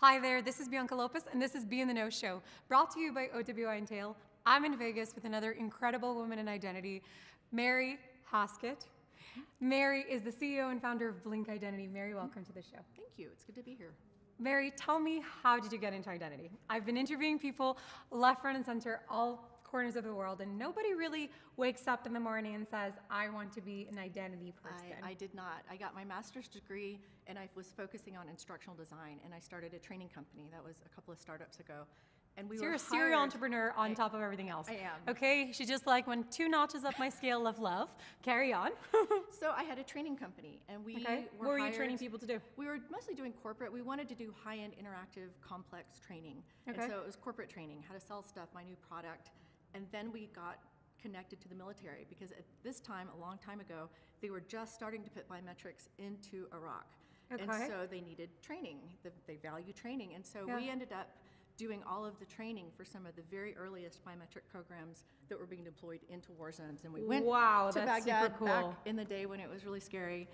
Hi there, this is Bianca Lopez, and this is Be in the Know Show, brought to you by OWI Entail. I'm in Vegas with another incredible woman in identity, Mary Haskett. Mary is the CEO and founder of Blink Identity. Mary, welcome to the show. Thank you. It's good to be here. Mary, tell me, how did you get into identity? I've been interviewing people left, right, and center, all corners of the world, and nobody really wakes up in the morning and says, I want to be an identity person. I did not. I got my master's degree, and I was focusing on instructional design, and I started a training company. That was a couple of startups ago. And So you're a serial entrepreneur on top of everything else. I am. Okay, she just like went 2 notches up my scale of love. Carry on. So I had a training company, and we What were you training people to do? We were mostly doing corporate. We wanted to do high-end, interactive, complex training. Okay. And so it was corporate training, how to sell stuff, my new product. And then we got connected to the military, because at this time, a long time ago, they were just starting to put biometrics into Iraq. Okay. And so they needed training. They value training. And so we ended up doing all of the training for some of the very earliest biometric programs that were being deployed into war zones. And we went to that's Baghdad super cool. back in the day when it was really scary.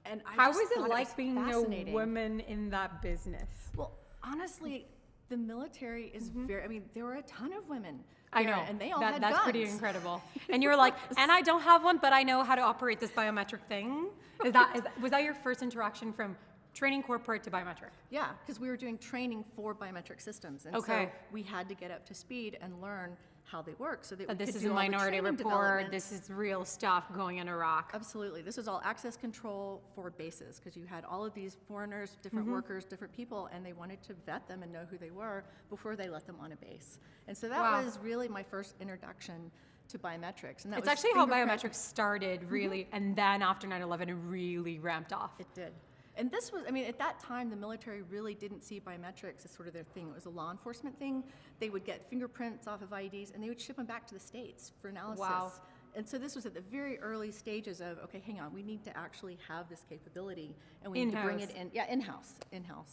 And How was it like being a woman in that business? Well, honestly, the military is very, I mean, there were a ton of women. I know, and they all had that's guns. pretty incredible. And you were like, and I don't have one, but I know how to operate this biometric thing. Was that your first interaction from training corporate to biometric? Yeah, because we were doing training for biometric systems. And so we had to get up to speed and learn how they work so that we This could is do a all the Minority training Report. development. This is real stuff going in Iraq. Absolutely. This was all access control for bases, because you had all of these foreigners, different workers, different people, and they wanted to vet them and know who they were before they let them on a base. And so that was really my first introduction to biometrics. And that It's was actually how fingerprint. biometrics started, really, and then after 9/11, it really ramped off. It did. And this was, I mean, at that time, the military really didn't see biometrics as sort of their thing. It was a law enforcement thing. They would get fingerprints off of IDs, and they would ship them back to the States for analysis. Wow. And so this was at the very early stages of, okay, hang on, we need to actually have this capability, and we need to bring it in. Yeah, in-house.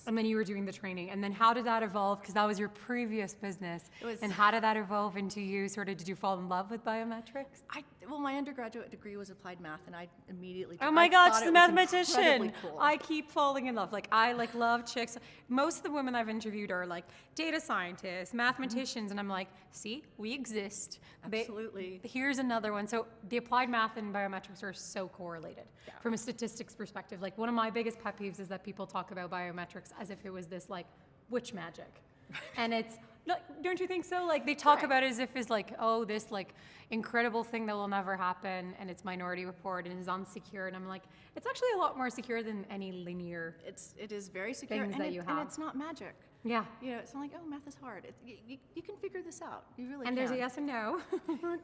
And then you were doing the training. And then how did that evolve? Because that was your previous business. And how did that evolve into you? Did you fall in love with biometrics? Well, my undergraduate degree was applied math, and I immediately. Oh my gosh, she's a mathematician. Incredibly cool. I keep falling in love. Like, I love chicks. Most of the women I've interviewed are like data scientists, mathematicians, and I'm like, see, we exist. Absolutely. Here's another one. So the applied math and biometrics are so correlated from a statistics perspective. Like, one of my biggest pet peeves is that people talk about biometrics as if it was this like witch magic. And it's, don't you think so? Like, they talk about it as if it's like, oh, this like incredible thing that will never happen, and it's Minority Report and is unsecure. And I'm like, it's actually a lot more secure than any linear. It is very secure, things that you have. and it's not magic. Yeah. You know, it's not like, oh, math is hard. You can figure this out. You really And can. there's a yes and no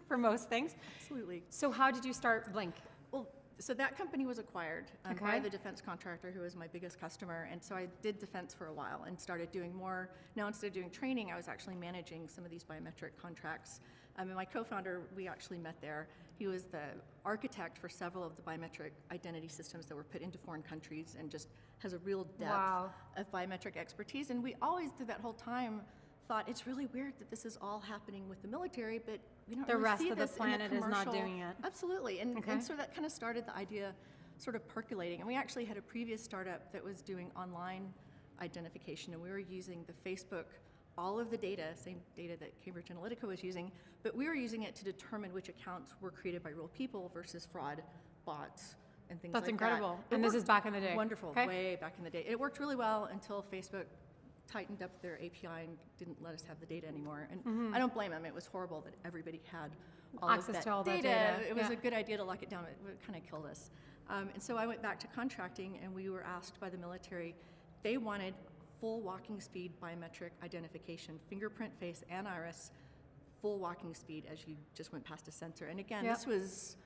for most things. Absolutely. So how did you start Blink? Well, so that company was acquired by the defense contractor, who was my biggest customer. And so I did defense for a while and started doing more. Now, instead of doing training, I was actually managing some of these biometric contracts. And my co-founder, we actually met there. He was the architect for several of the biometric identity systems that were put into foreign countries, and just has a real depth of biometric expertise. And we always, through that whole time, thought it's really weird that this is all happening with the military, but we don't really see this in the planet is not doing it. Absolutely. And so that kind of started the idea sort of percolating. And we actually had a previous startup that was doing online identification, and we were using the Facebook, all of the data, same data that Cambridge Analytica was using, but we were using it to determine which accounts were created by real people versus fraud, bots, and things like that. That's incredible. And this is back in the day. Wonderful, way back in the day. It worked really well until Facebook tightened up their API and didn't let us have the data anymore. And I don't blame them. It was horrible that everybody had all access of that to all data. that data. It was a good idea to lock it down. It kind of killed us. And so I went back to contracting, and we were asked by the military, they wanted full walking speed biometric identification, fingerprint, face, and iris, full walking speed as you just went past a sensor. And again, this was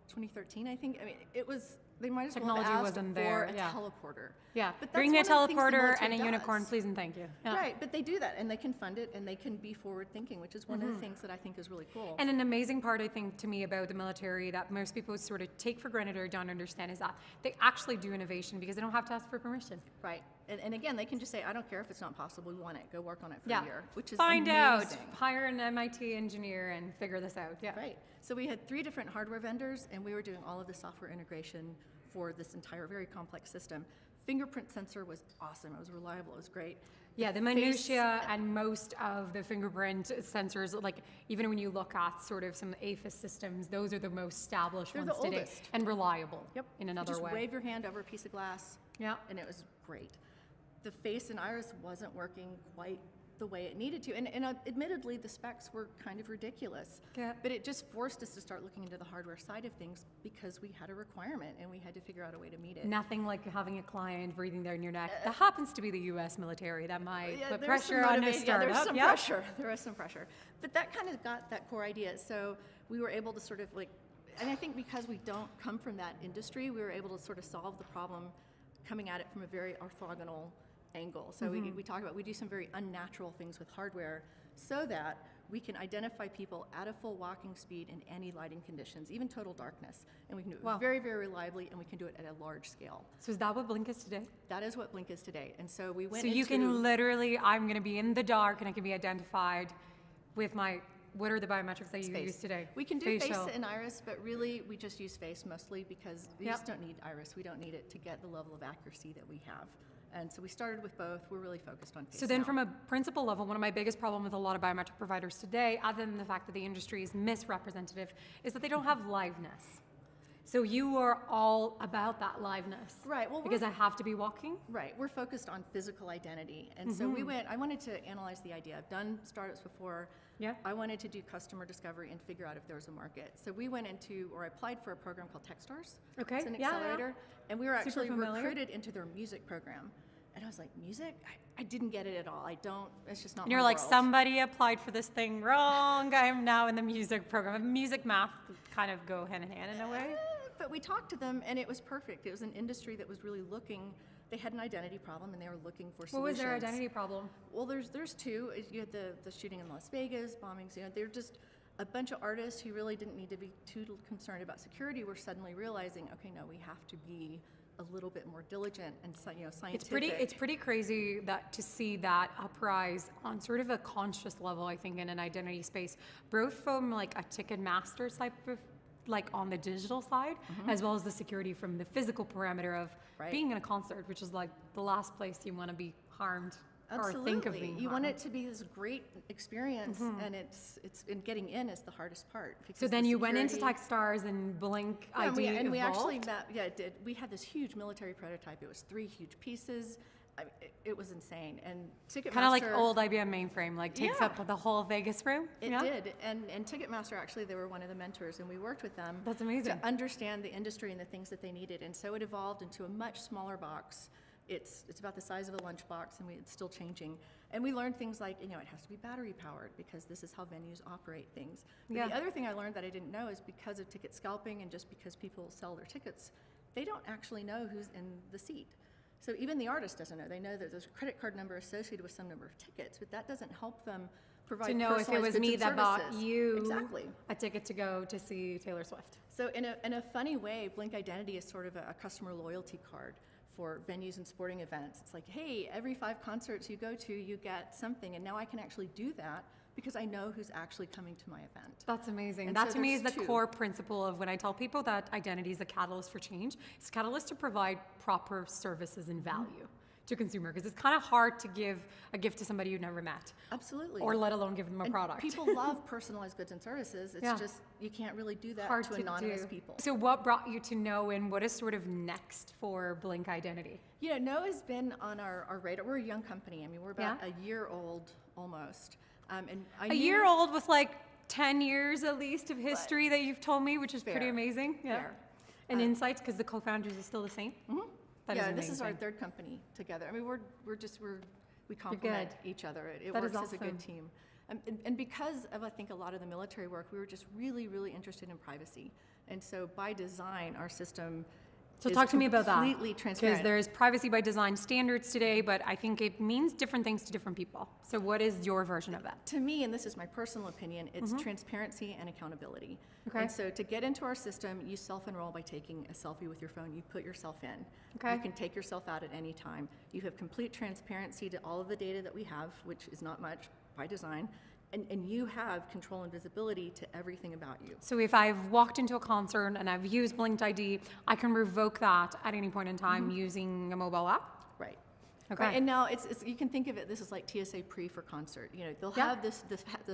2013, I think. I mean, it was, they might as well have asked wasn't for there. a teleporter. Yeah, But that's bring me a one of the things the teleporter military and a does. unicorn, please and thank you. Yeah. Right, but they do that, and they can fund it, and they can be forward thinking, which is one of the things that I think is really cool. And an amazing part, I think, to me about the military that most people sort of take for granted or don't understand is that they actually do innovation because they don't have to ask for permission. Right, and again, they can just say, I don't care if it's not possible, we want it, go work on it for a year, which is Find amazing. out, hire an MIT engineer and figure this out. Yeah. Right, so we had 3 different hardware vendors, and we were doing all of the software integration for this entire very complex system. Fingerprint sensor was awesome. It was reliable. It was great. Yeah, the minutia and most of the fingerprint sensors, like even when you look at sort of some AFIS systems, those are the most established They're ones the today oldest. and reliable Yep. in another you just way. wave your hand over a piece of glass. Yeah. And it was great. The face and iris wasn't working quite the way it needed to. And admittedly, the specs were kind of ridiculous. Yeah. But it just forced us to start looking into the hardware side of things because we had a requirement and we had to figure out a way to meet it. Nothing like having a client breathing there in your neck. That happens to be the U.S. military. That might put there's pressure some on a motiva- startup. Yeah, there's some Yeah. pressure. There was some pressure. But that kind of got that core idea. So we were able to sort of like, and I think because we don't come from that industry, we were able to sort of solve the problem coming at it from a very orthogonal angle. So we talk about, we do some very unnatural things with hardware so that we can identify people at a full walking speed in any lighting conditions, even total darkness. And we can do it very, very reliably, and we can do it at a large scale. So is that what Blink is today? That is what Blink is today. And so we went So into... you can literally, I'm going to be in the dark and I can be identified with my, what are the biometrics that you Face. use today? We can do Facial. face and iris, but really we just use face mostly because we Yep. just don't need iris. We don't need it to get the level of accuracy that we have. And so we started with both. We're really focused on face So then now. from a principal level, one of my biggest problems with a lot of biometric providers today, other than the fact that the industry is misrepresentative, is that they don't have liveness. So you are all about that liveness. Right, well, because I have to be walking. Right, we're focused on physical identity. And so I wanted to analyze the idea. I've done startups before. Yeah. I wanted to do customer discovery and figure out if there was a market. So we went into, or I applied for a program called Techstars. Okay, It's an yeah, yeah. accelerator. And we were Super actually familiar. recruited into their music program. And I was like, music? I didn't get it at all. It's just not And you're my like, world. somebody applied for this thing wrong. I am now in the music program. Music, math kind of go hand in hand in a way. But we talked to them, and it was perfect. It was an industry that was really looking. They had an identity problem, and they were looking for What solutions. was their identity problem? Well, there's two. You had the shooting in Las Vegas, bombings. They're just a bunch of artists who really didn't need to be too concerned about security. Were suddenly realizing, okay, no, we have to be a little bit more diligent and scientific. It's pretty crazy that to see that uprise on sort of a conscious level, I think, in an identity space, both from like a Ticketmaster type of, like on the digital side, as well as the security from the physical parameter of Right. being in a concert, which is like the last place you want to be harmed Absolutely. or think of being You harmed. want it to be this great experience, and it's in getting in is the hardest part. So because then the you went into security- Techstars and Blink Yeah, ID and we actually evolved? met. Yeah, it did. We had this huge military prototype. It was 3 huge pieces. It was insane. And Ticketmaster Kind of like old IBM mainframe, like takes Yeah. up the whole Vegas room? It Yeah? did, and Ticketmaster actually, they were one of the mentors, and we worked with them. That's amazing. To understand the industry and the things that they needed, and so it evolved into a much smaller box. It's about the size of a lunchbox, and it's still changing. And we learned things like, it has to be battery powered because this is how venues operate things. But Yeah. the other thing I learned that I didn't know is because of ticket scalping and just because people sell their tickets, they don't actually know who's in the seat. So even the artist doesn't know. They know that there's a credit card number associated with some number of tickets, but that doesn't help them provide To know if it personalized was goods me and that bought services. you Exactly. a ticket to go to see Taylor Swift. So in a funny way, Blink Identity is sort of a customer loyalty card for venues and sporting events. It's like, hey, every 5 concerts you go to, you get something, and now I can actually do that because I know who's actually coming to my event. That's amazing. And That so to me is the there's 2. core principle of when I tell people that identity is a catalyst for change. It's a catalyst to provide proper services and value to consumer, because it's kind of hard to give a gift to somebody you've never met, Absolutely. or let alone give them a And product. people love personalized goods and services. It's Yeah. just, you can't really do that Hard to to anonymous do. people. So what brought you to know, and what is sort of next for Blink Identity? No has been on our radar. We're a young company. I mean, we're about Yeah. a year old almost. And I A knew- year old with like 10 years at least of history that you've told me, which is pretty Fair. amazing. Yeah. Fair. And insights, because the co-founders are still the same. That yeah, is this is our amazing. 3rd company together. I mean, we complement each other. It That works is as a awesome. good team. And because of, I think, a lot of the military work, we were just really, really interested in privacy. And so by design, our system So is talk to me about that. completely Because transparent. there's privacy by design standards today, but I think it means different things to different people. So what is your version of that? To me, and this is my personal opinion, it's transparency and accountability. Okay. And so to get into our system, you self-enroll by taking a selfie with your phone. You put yourself in. Okay. You can take yourself out at any time. You have complete transparency to all of the data that we have, which is not much by design. And you have control and visibility to everything about you. So if I've walked into a concert and I've used Blinked ID, I can revoke that at any point in time using a mobile app? Right. Okay. Right, and now it's you can think of it, this is like TSA pre for concert. You know, they'll have this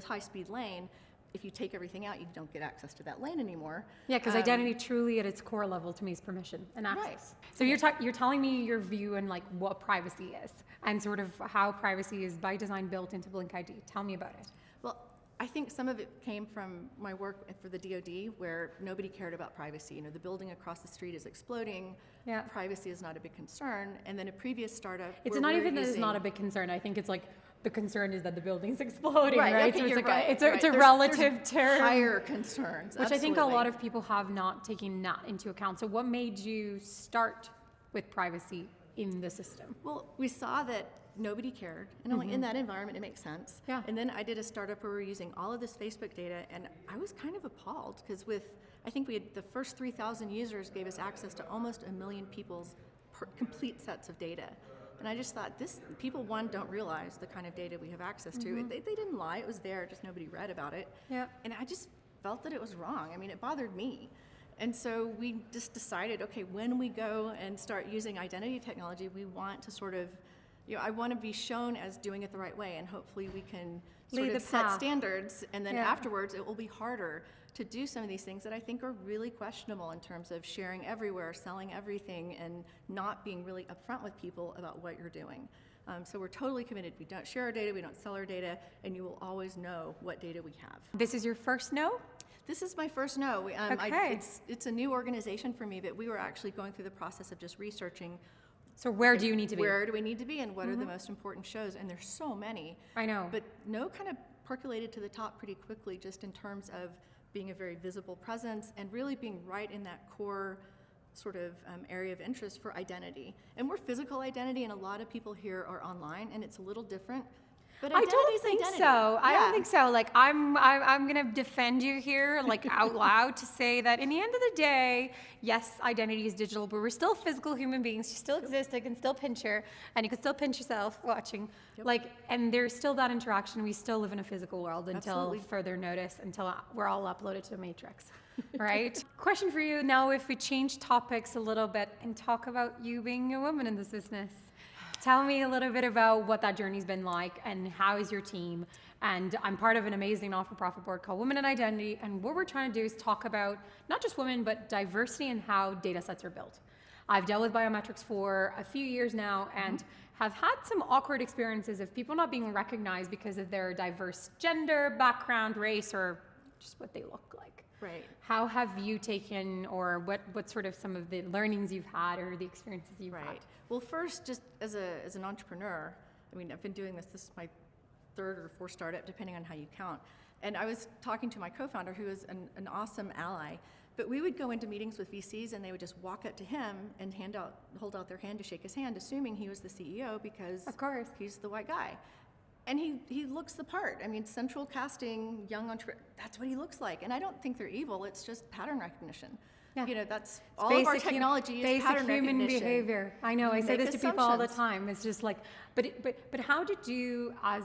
high-speed lane. If you take everything out, you don't get access to that lane anymore. Yeah, because identity truly at its core level to me is permission and access. Right. So you're telling me your view and like what privacy is and sort of how privacy is by design built into Blink ID. Tell me about it. Well, I think some of it came from my work for the DoD, where nobody cared about privacy. You know, the building across the street is exploding. Yeah. Privacy is not a big concern. And then a previous startup. It's where not we're even that it's using- not a big concern. I think it's like the concern is that the building's exploding, Right, right? okay, So it's you're like right, it's right. a There's relative term. Higher concerns, Which I think a lot absolutely. of people have not taken that into account. So what made you start with privacy in the system? Well, we saw that nobody cared, and only in that environment it makes sense. Yeah. And then I did a startup where we were using all of this Facebook data, and I was kind of appalled because I think we had the first 3,000 users gave us access to almost 1 million people's complete sets of data. And I just thought, people, one, don't realize the kind of data we have access to. They didn't lie, it was there, just nobody read about it. Yeah. And I just felt that it was wrong. I mean, it bothered me. And so we just decided, okay, when we go and start using identity technology, we want to sort of, I want to be shown as doing it the right way, and hopefully we can sort Lead of the set path. standards, and then Yeah. afterwards it will be harder to do some of these things that I think are really questionable in terms of sharing everywhere, selling everything, and not being really upfront with people about what you're doing. So we're totally committed. We don't share our data, we don't sell our data, and you will always know what data we have. This is your first no? This is my first no. Okay. It's a new organization for me, but we were actually going through the process of just researching So where do you need to be? where do we need to be and what are the most important shows, and there's so many. I know. But no kind of percolated to the top pretty quickly, just in terms of being a very visible presence and really being right in that core sort of area of interest for identity. And we're physical identity, and a lot of people here are online, and it's a little different. But I identity don't is think identity. so. I Yeah. don't think so. Like I'm gonna defend you here, like out loud, to say that in the end of the day, yes, identity is digital, but we're still physical human beings. You still exist. I can still pinch her, and you can still pinch yourself watching. Yep. Like, and there's still that interaction. We still live in a physical world until Absolutely. further notice, until we're all uploaded to the Matrix. Right? Question for you now: if we change topics a little bit and talk about you being a woman in this business. Tell me a little bit about what that journey's been like and how is your team. And I'm part of an amazing not-for-profit board called Women in Identity. And what we're trying to do is talk about not just women, but diversity and how data sets are built. I've dealt with biometrics for a few years now and have had some awkward experiences of people not being recognized because of their diverse gender, background, race, or just what they look like. Right. How have you taken, or what sort of some of the learnings you've had or the experiences you've had? Right. Well, first, just as an entrepreneur, I mean, I've been doing this is my third or fourth startup, depending on how you count. And I was talking to my co-founder, who is an awesome ally, but we would go into meetings with VCs, and they would just walk up to him and hold out their hand to shake his hand, assuming he was the CEO because Of course. he's the white guy. And he looks the part. I mean, central casting, young entrepreneur, that's what he looks like. And I don't think they're evil, it's just pattern recognition. Yeah. You know, that's all of our technology is pattern basic human recognition. behavior. I know. I say Make this to people all the assumptions. time. It's just like, but how did you, as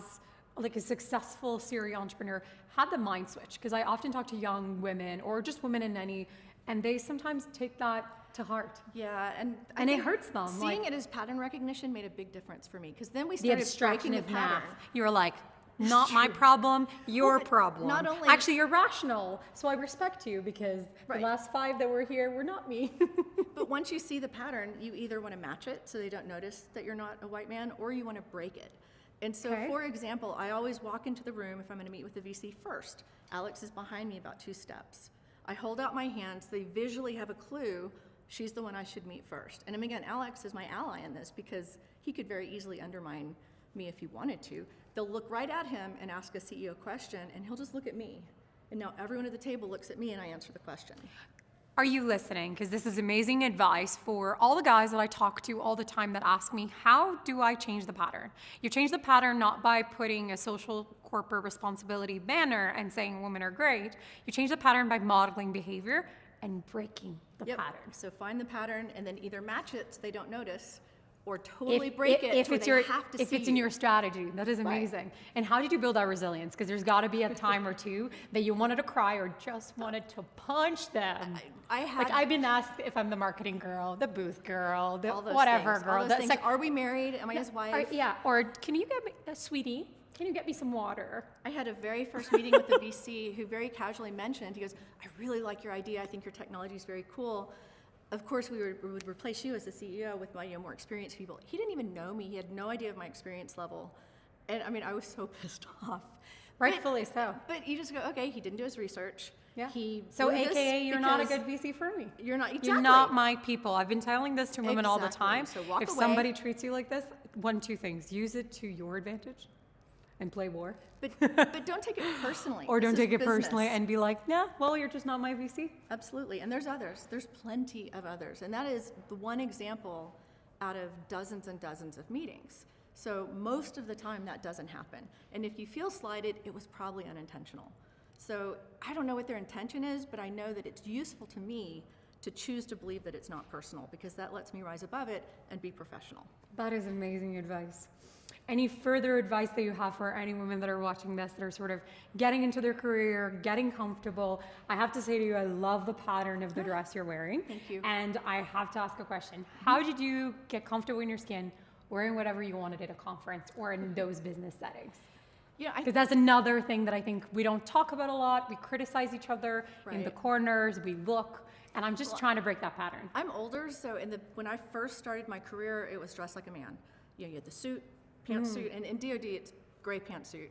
like a successful serial entrepreneur, have the mind switch? Because I often talk to young women or just women in any, and they sometimes take that to heart. Yeah, and And it think hurts them, Seeing like- it as pattern recognition made a big difference for me, because then we The started abstraction breaking the of math. pattern. You were like, not my problem, your but problem. not only- Actually, you're rational, so I respect you because Right. the last 5 that were here were not me. But once you see the pattern, you either want to match it so they don't notice that you're not a white man, or you want to break it. And so, Okay. for example, I always walk into the room if I'm going to meet with the VC first. Alex is behind me about 2 steps. I hold out my hand so they visually have a clue she's the one I should meet first. And again, Alex is my ally in this because he could very easily undermine me if he wanted to. They'll look right at him and ask a CEO question, and he'll just look at me. And now everyone at the table looks at me, and I answer the question. Are you listening? Because this is amazing advice for all the guys that I talk to all the time that ask me, how do I change the pattern? You change the pattern not by putting a social corporate responsibility banner and saying women are great. You change the pattern by modeling behavior and breaking the Yep. pattern. So find the pattern and then either match it so they don't notice, or totally break it if where it's they your have to if see it's in you. your strategy. That is amazing. And how did you build that resilience? Because there's got to be a time or two that you wanted to cry or just wanted to punch them. I had Like I've been asked if I'm the marketing girl, the booth girl, the all those whatever things, girl. all those That's things. like, Are we married? Am I his wife? or can you get me, sweetie? Can you get me some water? I had a very first meeting with the VC who very casually mentioned, he goes, I really like your idea. I think your technology is very cool. Of course, we would replace you as the CEO with my more experienced people. He didn't even know me. He had no idea of my experience level. And I mean, I was so pissed off. Rightfully so. But you just go, okay, he didn't do his research. Yeah. He So blew this AKA you're not a because good VC for me. You're not, exactly. You're not my people. I've been telling this to women all the Exactly. time. So walk if away. somebody treats you like this, two things. Use it to your advantage and play war. But don't take it personally. Or This don't is take it business. personally and be like, nah, well, you're just not my VC. Absolutely, and there's others. There's plenty of others, and that is the one example out of dozens and dozens of meetings. So most of the time that doesn't happen. And if you feel slighted, it was probably unintentional. So I don't know what their intention is, but I know that it's useful to me to choose to believe that it's not personal, because that lets me rise above it and be professional. That is amazing advice. Any further advice that you have for any women that are watching this that are sort of getting into their career, getting comfortable? I have to say to you, I love the pattern of the dress you're wearing. Thank you. And I have to ask a question. How did you get comfortable in your skin wearing whatever you wanted at a conference or in those business settings? Yeah, Because that's another thing that I think we don't talk about a lot. We criticize each other in the Right. corners, we look, and I'm just trying to break that pattern. I'm older, so when I first started my career, it was dress like a man. You had the suit, pantsuit, and in DoD it's gray pantsuit.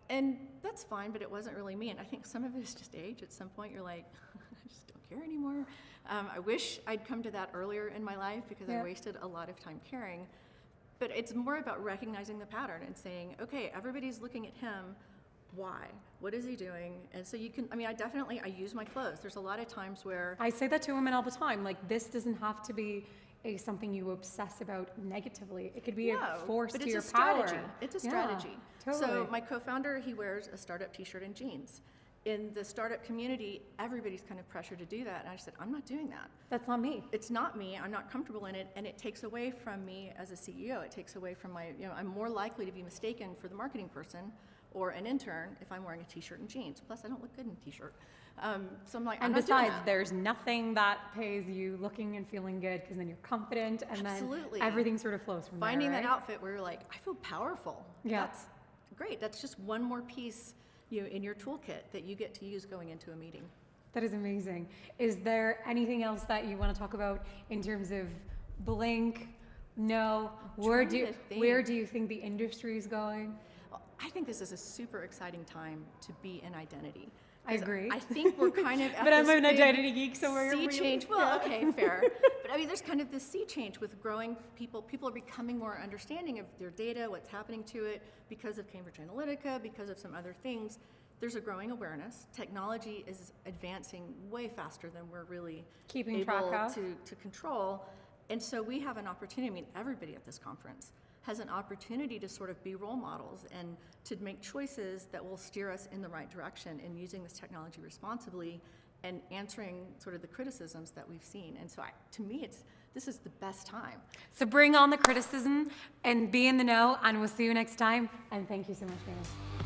And that's fine, but it wasn't really me. And I think some of it is just age. At some point you're like, I just don't care anymore. I wish I'd come to that earlier in my life, because I wasted a lot of time caring. But it's more about recognizing the pattern and saying, okay, everybody's looking at him. Why? What is he doing? And so you can, I use my clothes. There's a lot of times where I say that to women all the time. Like, this doesn't have to be something you obsess about negatively. It could be a force but to it's your a strategy. power. It's a Yeah, strategy. totally. So my co-founder, he wears a startup t-shirt and jeans. In the startup community, everybody's kind of pressured to do that. And I said, I'm not doing that. That's not me. It's not me. I'm not comfortable in it. And it takes away from me as a CEO. It takes away from I'm more likely to be mistaken for the marketing person or an intern if I'm wearing a t-shirt and jeans. Plus, I don't look good in a t-shirt. So I'm like, I'm And not doing besides, that. there's nothing that pays you looking and feeling good, because then you're confident, and Absolutely. then everything sort of flows from Finding there, that right? outfit where you're like, I feel powerful. Yeah. That's great. That's just one more piece in your toolkit that you get to use going into a meeting. That is amazing. Is there anything else that you want to talk about in terms of Blink? No. Where do you think the industry is going? Well, I think this is a super exciting time to be in identity. I agree. I think we're kind of at But I'm this an big identity geek, so we're sea really- change. Well, yeah. okay, fair. But there's kind of this sea change with growing people. People are becoming more understanding of their data, what's happening to it, because of Cambridge Analytica, because of some other things. There's a growing awareness. Technology is advancing way faster than we're really Keeping able track of. to control. And so we have an opportunity, everybody at this conference has an opportunity to sort of be role models and to make choices that will steer us in the right direction in using this technology responsibly and answering sort of the criticisms that we've seen. And so to me, this is the best time. So bring on the criticism and be in the know, and we'll see you next time. And thank you so much, Dana.